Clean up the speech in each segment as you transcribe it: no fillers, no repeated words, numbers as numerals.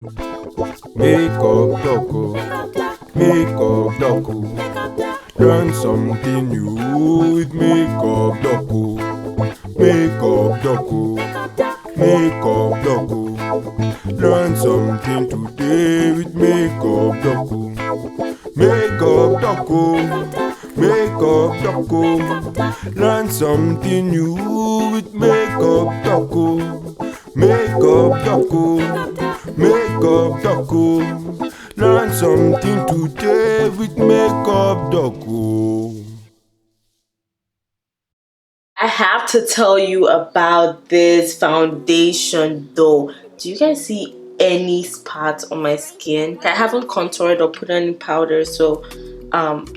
MakeupDoc, MakeupDoc. Learn something new with MakeupDoc. MakeupDoc, MakeupDoc. Learn something today with MakeupDoc. MakeupDoc, MakeupDoc. Learn something new with MakeupDoc. MakeupDoc, MakeupDoc. Learn something today with MakeupDoc. I have to tell you about this foundation though. Do you guys see any spots on my skin? I haven't contoured or put any powder, so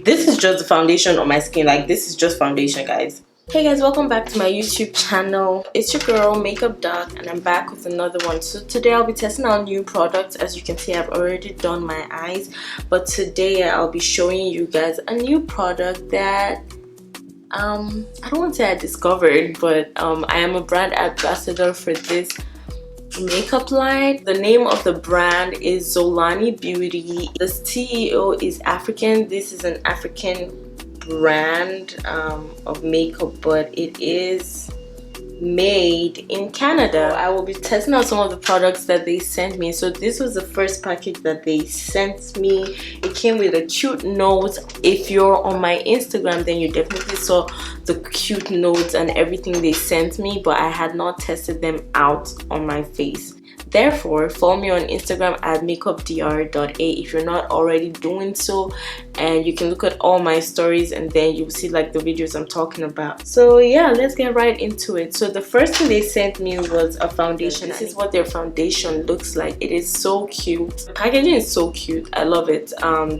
this is just the foundation on my skin. Like, this is just foundation, guys. Hey guys, welcome back to my YouTube channel. It's your girl MakeupDoc, and I'm back with another one. So today I'll be testing out new products. As you can see, I've already done my eyes, but today I'll be showing you guys a new product that I don't want to say I discovered, but I am a brand ambassador for this makeup line. The name of the brand is Zolani Beauty. The CEO is African. This is an African brand of makeup, but it is made in Canada. I will be testing out some of the products that they sent me. So this was the first package that they sent me. It came with a cute note. If you're on my Instagram, then you definitely saw the cute notes and everything they sent me, but I had not tested them out on my face. Therefore, follow me on Instagram at makeupdr.a if you're not already doing so, and you can look at all my stories and then you'll see like the videos I'm talking about. So yeah, let's get right into it. So the first thing they sent me was a foundation. This is what their foundation looks like. It is so cute. The packaging is so cute. I love it.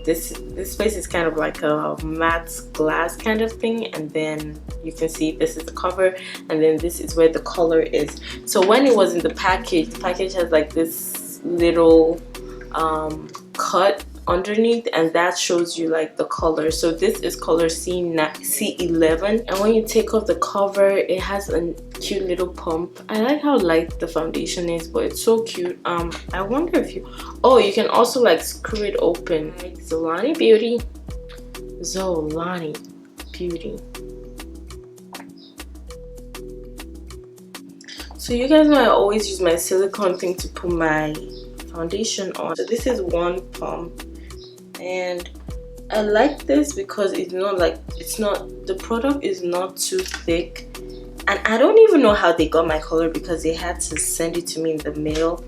This face is kind of like a matte glass kind of thing, and then you can see this is the cover, and then this is where the color is. So when it was in the package has like this little cut underneath, and that shows you like the color. So this is color C11, and when you take off the cover, it has a cute little pump. I like how light the foundation is, but it's so cute. I wonder if you can also like screw it open. Like Zolani Beauty. So you guys know I always use my silicone thing to put my foundation on. So this is one pump, and I like this because it's not the product is not too thick, and I don't even know how they got my color because they had to send it to me in the mail,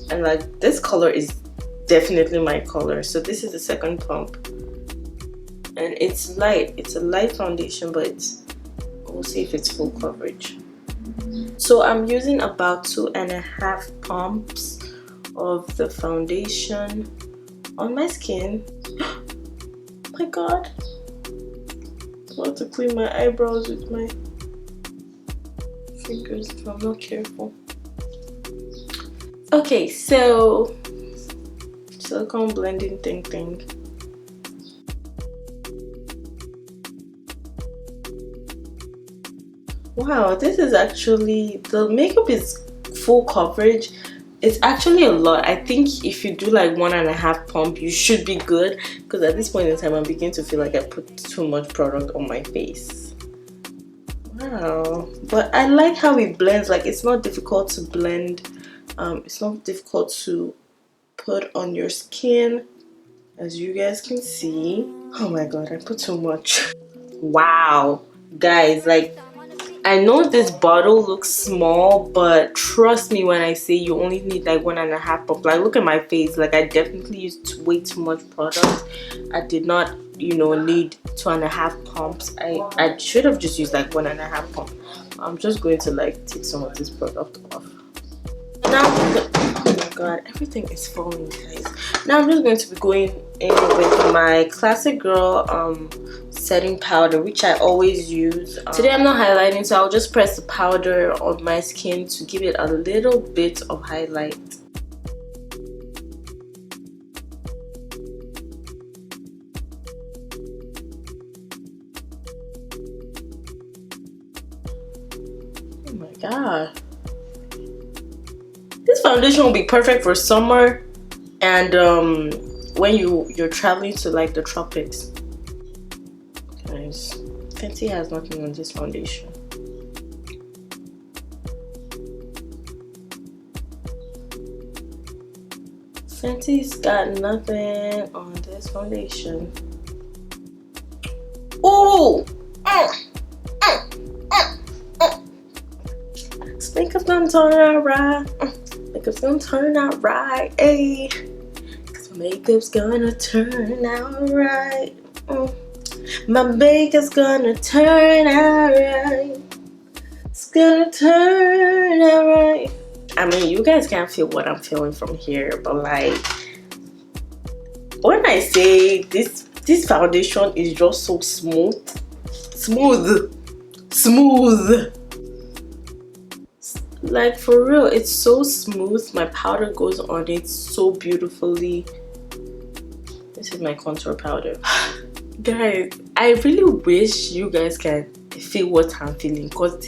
and like this color is definitely my color. So this is the second pump, and it's light. It's a light foundation, but we'll see if it's full coverage. So I'm using about 2.5 pumps of the foundation on my skin. Oh my god, I'm about to clean my eyebrows with my fingers if I'm not careful. Okay, so silicone blending thing. Wow, this is actually, the makeup is full coverage. It's actually a lot. I think if you do like 1.5 pump, you should be good, because at this point in time I'm beginning to feel like I put too much product on my face. Wow, but I like how it blends. Like, it's not difficult to blend. It's not difficult to put on your skin, as you guys can see. Oh my god, I put too much. Wow, guys, like, I know this bottle looks small, but trust me when I say you only need like 1.5 pump. Like, look at my face. Like, I definitely used way too much product. I did not, need 2.5 pumps. I should have just used like 1.5 pump. I'm just going to like take some of this product off. Now, oh my god, everything is falling, guys. Now I'm just going to be going in with my Classic Girl setting powder, which I always use. Today I'm not highlighting, so I'll just press the powder on my skin to give it a little bit of highlight. Oh my god, this foundation will be perfect for summer. and when you're traveling to like the tropics. Guys, Fenty has nothing on this foundation. Fenty's got nothing on this foundation. Oh! Makeup's gonna turn out right. Makeup's gonna turn out right. Ayy. Cause makeup's gonna turn out right. My makeup's gonna turn out right. It's gonna turn out right. I mean, you guys can't feel what I'm feeling from here, but like, when I say this foundation is just so smooth. Like, for real, it's so smooth. My powder goes on it so beautifully. This is my contour powder. Guys, I really wish you guys can feel what I'm feeling, because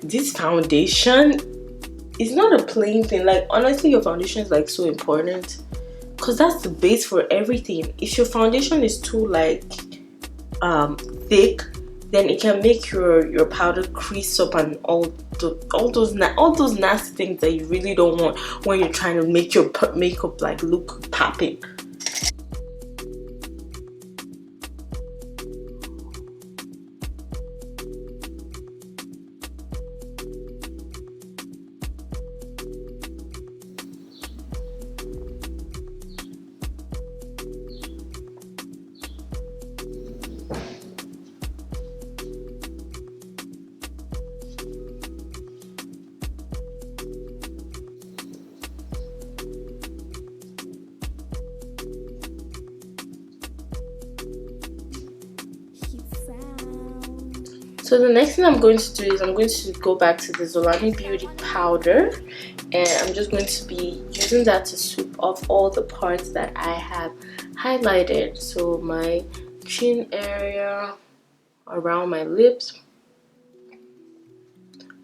this foundation is not a plain thing. Like, honestly, your foundation is like so important, because that's the base for everything. If your foundation is too like thick, then it can make your powder crease up and all those nasty things that you really don't want when you're trying to make your makeup like look popping. So the next thing I'm going to do is I'm going to go back to the Zolani Beauty powder, and I'm just going to be using that to sweep off all the parts that I have highlighted. So my chin area, around my lips,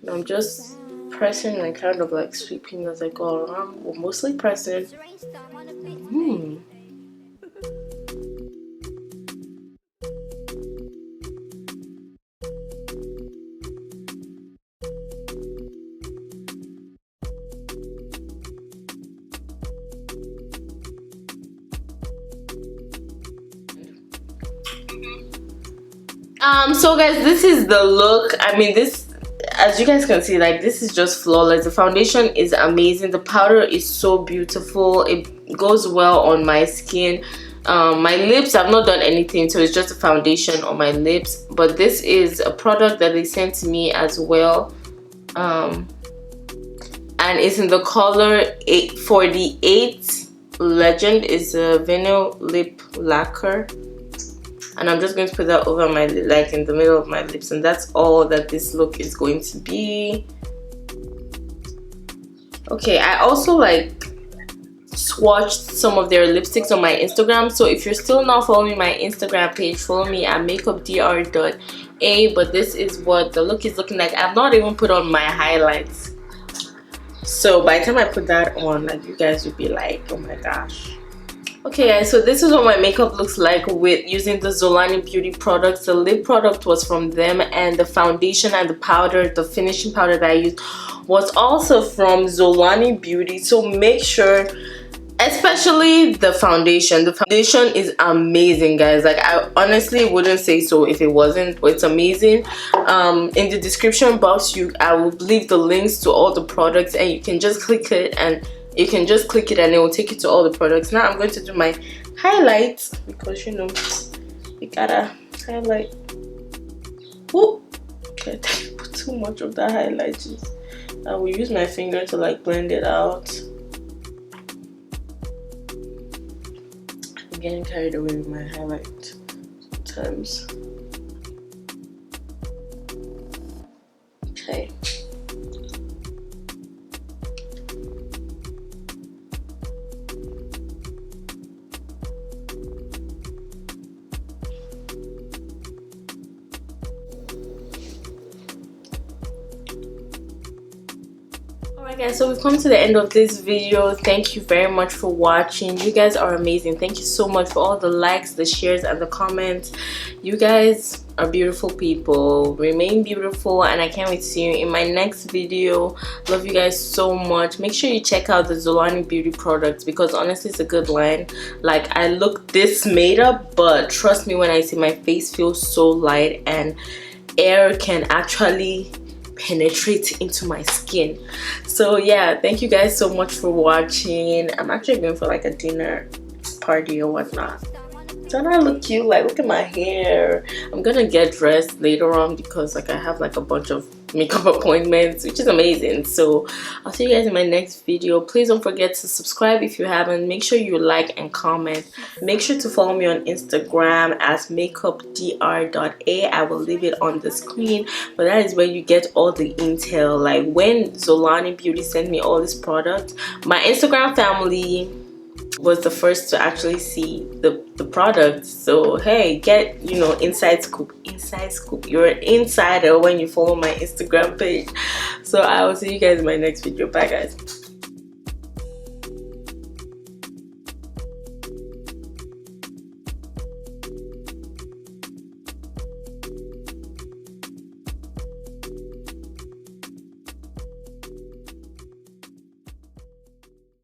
and I'm just pressing and kind of like sweeping as I go around. Well, mostly pressing. So guys, this is the look. I mean, this, as you guys can see, like, this is just flawless. The foundation is amazing. The powder is so beautiful. It goes well on my skin. My lips, I've not done anything, so it's just a foundation on my lips. But this is a product that they sent to me as well, and it's in the color 848. Legend is a vinyl lip lacquer, and I'm just going to put that over my, like, in the middle of my lips, and that's all that this look is going to be. Okay, I also like swatched some of their lipsticks on my Instagram, so if you're still not following my Instagram page, follow me at makeupdr.a. But this is what the look is looking like. I've not even put on my highlights, so by the time I put that on, like, you guys would be like, oh my gosh. Okay guys, so this is what my makeup looks like with using the Zolani Beauty products. The lip product was from them, and the foundation and the powder, the finishing powder that I used, was also from Zolani Beauty. So make sure, especially the foundation. The foundation is amazing, guys. Like, I honestly wouldn't say so if it wasn't, but it's amazing. In the description box, I will leave the links to all the products, and you can just click it, and it will take you to all the products. Now I'm going to do my highlights, because, you know, you gotta highlight. Ooh, okay, I didn't put too much of that highlight. I will use my finger to like blend it out. I'm getting carried away with my highlight sometimes. Okay. Alright guys, so we've come to the end of this video. Thank you very much for watching. You guys are amazing. Thank you so much for all the likes, the shares, and the comments. You guys are beautiful people. Remain beautiful, and I can't wait to see you in my next video. Love you guys so much. Make sure you check out the Zolani beauty products because honestly it's a good line. Like, I look this made up, but trust me when I say my face feels so light and air can actually penetrate into my skin. So yeah, thank you guys so much for watching. I'm actually going for like a dinner party or whatnot. Don't I look cute? Like, look at my hair. I'm gonna get dressed later on because like I have like a bunch of makeup appointments, which is amazing. So I'll see you guys in my next video. Please don't forget to subscribe if you haven't. Make sure you like and comment. Make sure to follow me on Instagram as makeupdr.a. I will leave it on the screen, but that is where you get all the intel. Like, when Zolani Beauty sent me all this product, my Instagram family was the first to actually see the product. So hey, get, you know, inside scoop. You're an insider when you follow my Instagram page. So I will see you guys in my next video. Bye guys.